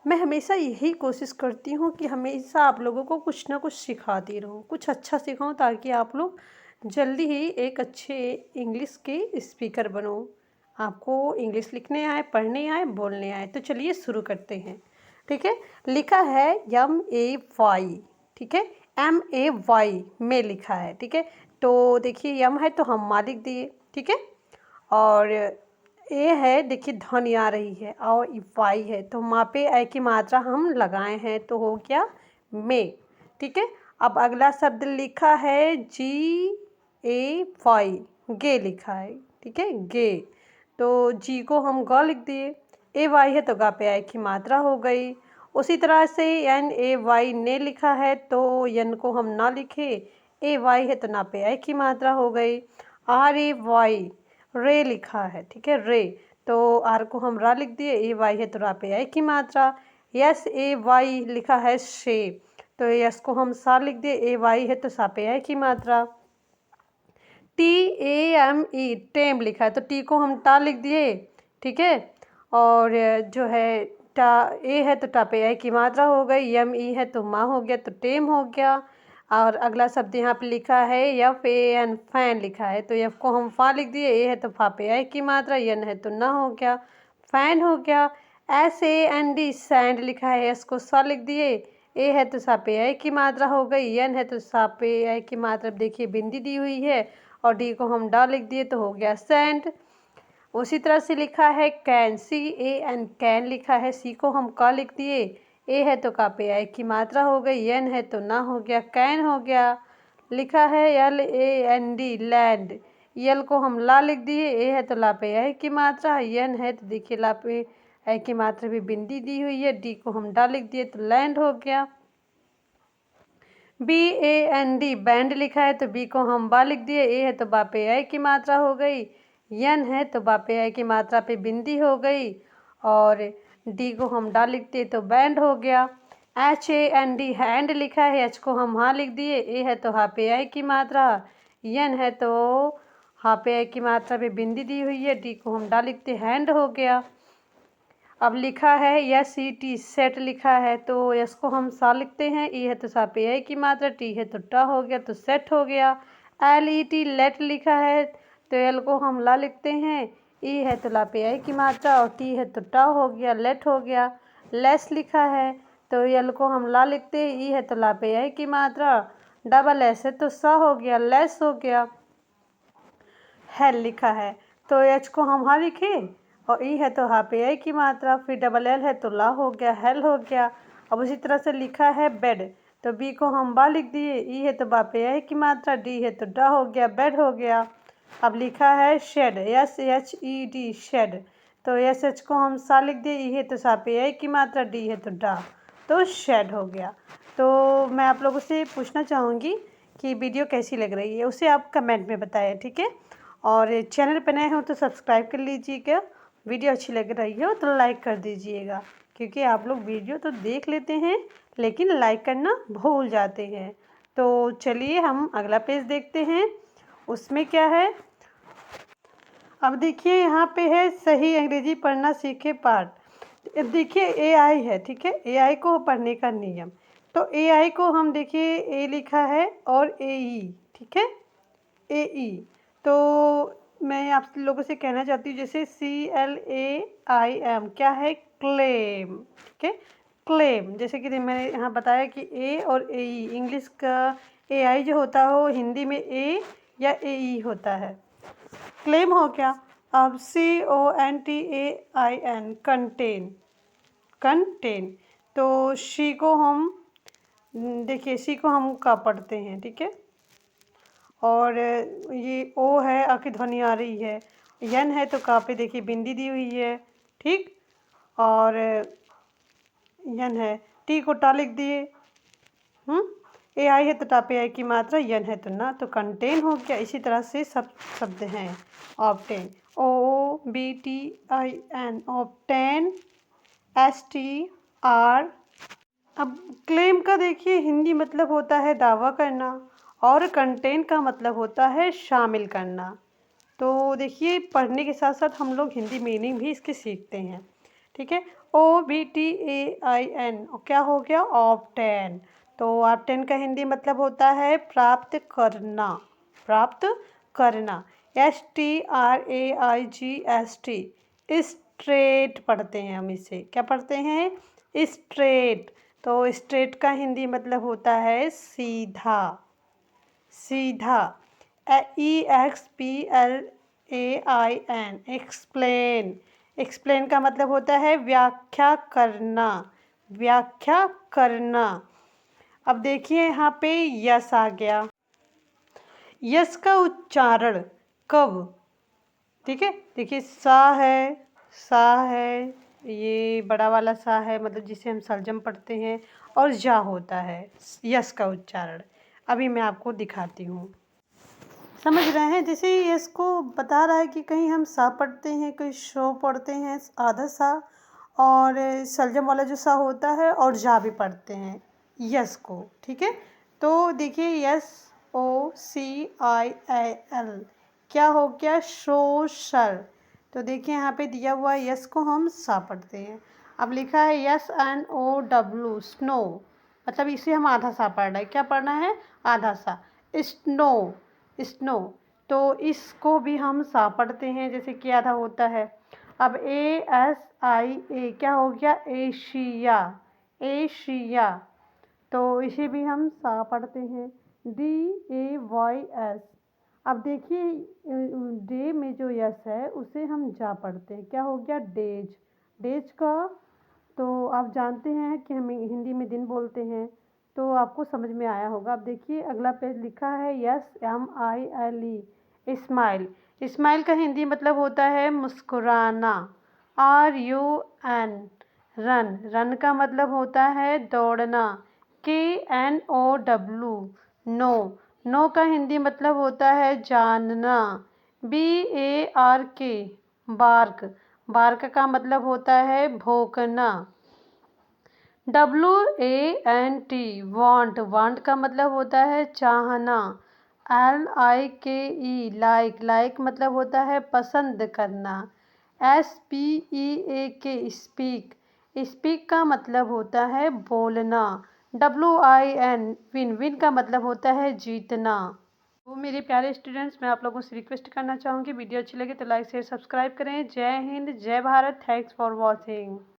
मैं हमेशा यही कोशिश करती हूँ कि हमेशा आप लोगों को कुछ ना कुछ सिखाती रहूँ, कुछ अच्छा सिखाऊँ ताकि आप लोग जल्दी ही एक अच्छे इंग्लिश के स्पीकर बनो। आपको इंग्लिश लिखने आए, पढ़ने आए, बोलने आए। तो चलिए शुरू करते हैं। ठीक है, लिखा है MAY। ठीक है, MAY में लिखा है। ठीक है, तो देखिए यम है तो हम माँ लिख दिए। ठीक है, और ए है, देखिए ध्वनि आ रही है, और वाई है तो माँ पे ए की मात्रा हम लगाए हैं तो हो गया में। ठीक है, अब अगला शब्द लिखा है GAY, गे लिखा है। ठीक है, गे, तो जी को हम ग लिख दिए। AY है तो गा पे ए की मात्रा हो गई। उसी तरह से NAY ने लिखा है तो यन को हम ना लिखे, AY है तो ना पे ए की मात्रा हो गई। RAY, रे लिखा है। ठीक है, रे, तो आर को हम रा लिख दिए, AY है तो रा पे आई की मात्रा। SAY लिखा है शे, तो यस को हम सा लिख दिए, AY है तो सा पे आई की मात्रा। TAME, टेम लिखा है तो टी को हम टा लिख दिए। ठीक है, और जो है टा, ए है तो टा पे आई की मात्रा हो गई। ME है तो माँ हो गया तो टेम हो गया। और अगला शब्द यहाँ पे लिखा है FAN, फैन लिखा है तो एफ को हम फा लिख दिए। ए है तो फा पे आई की मात्रा, यन है तो ना हो गया, फैन हो गया। SAND, सैंड लिखा है, एस को सा लिख दिए। ए है तो सा पे आई की मात्रा हो गई, यन है तो सा पे आई की मात्रा। देखिए बिंदी दी हुई है और डी को हम डा लिख दिए तो हो गया सैंड। उसी तरह से लिखा है कैन, CAN, कैन लिखा है, सी को हम का लिख दिए। ए है तो का पे आई की मात्रा हो गई, एन है तो ना हो गया, कैन हो गया। लिखा है LAND, लैंड, यल को हम ला लिख दिए। ए है तो ला पे आई की मात्रा, यन है तो देखिए ला पे आई की मात्रा भी बिंदी दी हुई है। डी को हम डा लिख दिए तो लैंड हो गया। BAND, बैंड लिखा है तो बी को हम बा लिख दिए। ए है तो बा पे आई की मात्रा हो गई, यन है तो बा पे आई की मात्रा पे बिंदी हो गई, और डी को हम डा लिख दिए तो बैंड हो गया। HAND, हैंड लिखा है, एच को हम हाँ लिख दिए। ए है तो हा पे आई की मात्रा, यन है तो हा पे आई की मात्रा पे बिंदी दी हुई है। डी को हम डा लिखते, हैंड हो गया। अब लिखा है SET, सेट लिखा है तो एस को हम सा लिखते हैं। ई है तो सा पे आई की मात्रा, टी है तो टा हो गया तो सेट हो गया। LET, लेट लिखा है तो एल को हम ला लिखते हैं। ई है तो ला पे आई की मात्रा और टी है तो टा हो गया, लेट हो गया। लेस लिखा है तो एल को हम ला लिखते हैं। ई है तो ला पे आई की मात्रा, डबल एस है तो सा हो गया, लेस हो गया। हेल लिखा है तो एच को हम हाँ लिखे और ई है तो हा पे आई की मात्रा, फिर डबल एल है तो ला हो गया, हेल हो गया। अब उसी तरह से लिखा है बेड, तो बी को हम बा लिख दिए। ई है तो बा पे आई की मात्रा, डी है तो डा हो गया, बेड हो गया। अब लिखा है शेड, SHED, शेड, तो एस एच को हम सा लिख दिए। ई है तो सा पे आई की मात्रा, डी है तो डा, तो शेड हो गया। तो मैं आप लोगों से पूछना चाहूँगी कि वीडियो कैसी लग रही है, उसे आप कमेंट में बताएं। ठीक है, और चैनल पर नए हो तो सब्सक्राइब कर लीजिएगा। वीडियो अच्छी लग रही हो तो लाइक कर दीजिएगा, क्योंकि आप लोग वीडियो तो देख लेते हैं लेकिन लाइक करना भूल जाते हैं। तो चलिए हम अगला पेज देखते हैं, उसमें क्या है। अब देखिए यहाँ पे है सही अंग्रेजी पढ़ना सीखे पाठ। अब देखिए AI है। ठीक है, AI को पढ़ने का नियम, तो AI को हम देखिए ए लिखा है और AE। ठीक है, AE, तो मैं आप लोगों से कहना चाहती हूँ जैसे CLAIM क्या है, क्लेम। ठीक है, क्लेम, जैसे कि मैंने यहाँ बताया कि ए और AE, इंग्लिश का AI जो होता है वो हिंदी में ए या AE होता है। क्लेम हो गया। अब CONTAIN, कंटेन, कंटेन, तो शी को हम देखिए सी को हम का पढ़ते हैं। ठीक है, और ये ओ है, आ की ध्वनि आ रही है। यन है तो का पे देखिए बिंदी दी हुई है। ठीक, और यन है, टी को टा लिख दिए। AI है तो टा पे आई की मात्रा, यन है तो ना, तो कंटेन हो गया। इसी तरह से सब शब्द हैं। Obtain, OBTIN, obtain, STR। अब क्लेम का देखिए हिंदी मतलब होता है दावा करना, और कंटेंट का मतलब होता है शामिल करना। तो देखिए पढ़ने के साथ साथ हम लोग हिंदी मीनिंग भी इसके सीखते हैं। ठीक ठीक है। OBTAIN क्या हो गया? ऑब्टेन। तो ऑब्टेन का हिंदी मतलब होता है प्राप्त करना, प्राप्त करना। STRAIGST स्ट्रेट पढ़ते हैं हम इसे, क्या पढ़ते हैं? स्ट्रेट। तो स्ट्रेट का हिंदी मतलब होता है सीधा, सीधा। EXPLAIN explain. एक्सप्लेन का मतलब होता है व्याख्या करना, व्याख्या करना। अब देखिए यहाँ पे यस आ गया। यस का उच्चारण कब? ठीक है, देखिए सा है, सा है, ये बड़ा वाला सा है मतलब जिसे हम सलजम पढ़ते हैं, और जा होता है यस का उच्चारण। अभी मैं आपको दिखाती हूँ, समझ रहे हैं? जैसे यस को बता रहा है कि कहीं हम सा पढ़ते हैं, कहीं शो पढ़ते हैं आधा सा, और सलजम वाला जो सा होता है, और जा भी पढ़ते हैं यस को। ठीक है, तो देखिए SOCIAL क्या हो गया? सोशल। तो देखिए यहाँ पे दिया हुआ है यस को हम सा पढ़ते हैं। अब लिखा है SNOW स्नो, मतलब इसे हम आधा सा पढ़ रहे हैं। क्या पढ़ना है? आधा सा। Snow, snow. तो इसको भी हम सा पढ़ते हैं जैसे कि आधा होता है। अब ASIA क्या हो गया? Asia, Asia. तो इसे भी हम सा पढ़ते हैं। DAYS। अब देखिए डे में जो यस है उसे हम जा पढ़ते हैं। क्या हो गया? डेज, डेज का। तो आप जानते हैं कि हम हिंदी में दिन बोलते हैं, तो आपको समझ में आया होगा। अब देखिए अगला पेज लिखा है SMILE स्माइल। स्माइल का हिंदी मतलब होता है मुस्कुराना। RUN रन, रन का मतलब होता है दौड़ना। KNOW नो, नो का हिंदी मतलब होता है जानना। BARK बार्क, बार्क का मतलब होता है भौंकना। WANT वांट, वांट का मतलब होता है चाहना। LIKE लाइक, लाइक मतलब होता है पसंद करना। SPEAK स्पीक, स्पीक का मतलब होता है बोलना। WIN विन, विन का मतलब होता है जीतना। तो मेरे प्यारे स्टूडेंट्स, मैं आप लोगों से रिक्वेस्ट करना चाहूँगी, वीडियो अच्छी लगे तो लाइक शेयर सब्सक्राइब करें। जय हिंद, जय भारत। Thanks for watching.